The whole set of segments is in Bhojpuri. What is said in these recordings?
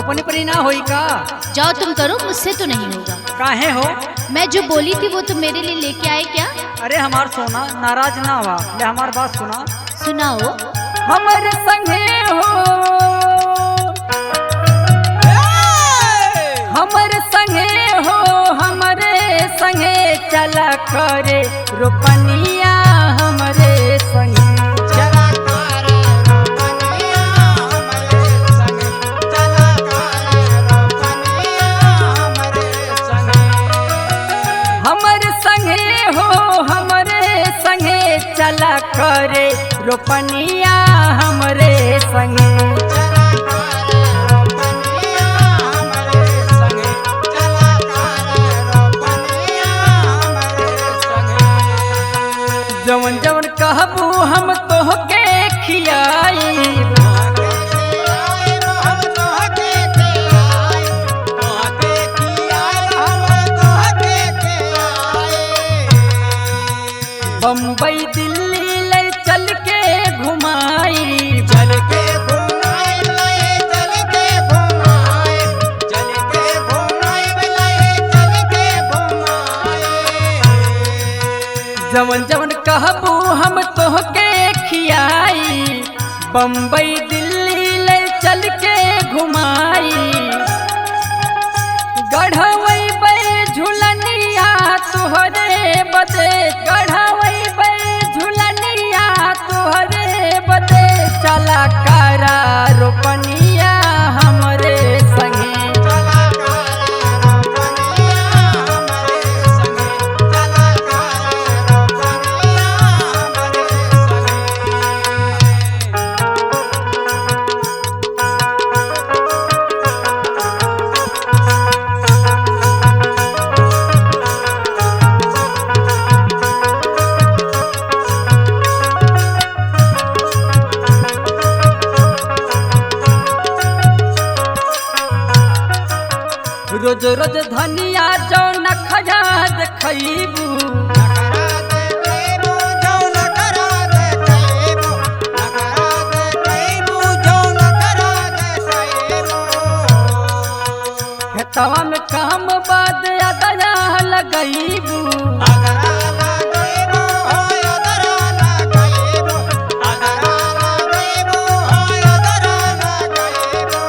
रोपनी परी ना होई का? जाओ तुम करो, मुझसे तो नहीं होगा। काहे हो? मैं जो बोली थी वो तुम मेरे लिए लेके आए क्या? अरे हमार सोना नाराज ना हुआ, ले हमार बात सुना। सुनाओ। हमारे संगे हो, हमारे संगे हो, हमारे संगे चला करे रोपनिया, हमारे संगे चला करे रोपनिया, हमारे संगे चला करे रोपनिया, हमारे संगे। हमारे संगे हो, हमारे संगे चला करे रोपनिया, हमारे संगे चला करे रोपनिया, हमारे संगे चला करे रोपनिया, हमारे संगे। जवन जवन कहबू हम तोहके खियाई, बम्बई दिल्ली ले चल के घुमाई, चल के घुमाए लाए, चल के घुमाए, चल के घुमाए लाए, चल के घुमाए। जवन जवन कहबू हम तोहके खियाई, बम्बई दिल्ली ले चल के घुमाई। गढ़वई बे झुलनिया तुहरे बदे, गढ़वई बे झुलनिया तुहरे बदे चला करा रोपनिया, हमरे संगे चला करे रोपनिया, हमारे संगे चला करे रोपनिया, हमारे संगे। रोज रोज धनिया जौन खजाद खैबू, नखरा देखेबू जौन करा देखेबू, नखरा देखेबू जौन करा देखेबू। खेतवा में काम बाद अदया लगैबू, अगरा लगैबू होय अगरा लगैबू, अगरा लगैबू होय अगरा लगैबू।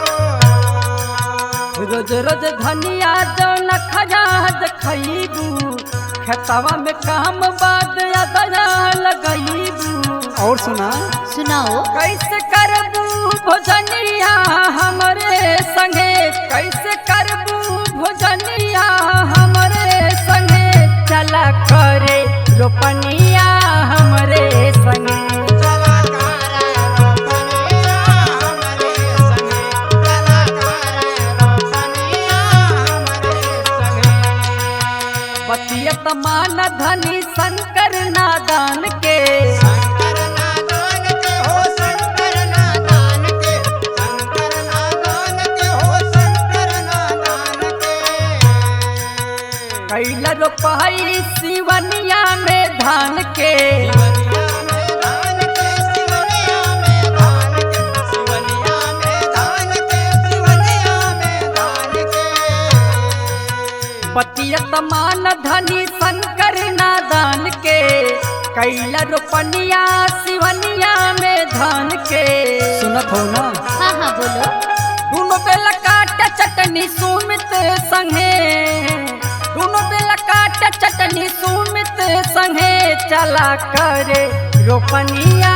रोज रोज धनिया जौन खजाद खैबू, खेतवा में काम बाद अदया लगैबू। और सुना, सुनाओ। कैसे करबू भोजनिया हमरे संगे, कैसे करबू भोजनिया हमरे संगे चला करे रोपनिया, हमरे संगे चला करे रोपनिया, हमारे संगे चला करे रोपनिया, हमारे संगे। बतियत मान धनी शंकर नादान के, शंकर नादान के हो, शंकर नादान के, शंकर नादान के हो, शंकर नादान के। कैला रोपाई सिवनिया में धान के, शिवनिया में धान के, शिवनिया में धान के, शिवनिया में धान के, शिवनिया में धान के। बतियत मान धनी शंकर नादान के, कैला रोपनिया सिवनिया में धान के। सुनत हो ना? हाँ हाँ बोलो। दोनों बेला काट चटनी सुमित संगे, दोनों बेला काट चटनी सुमित संगे चला करे रोपनिया।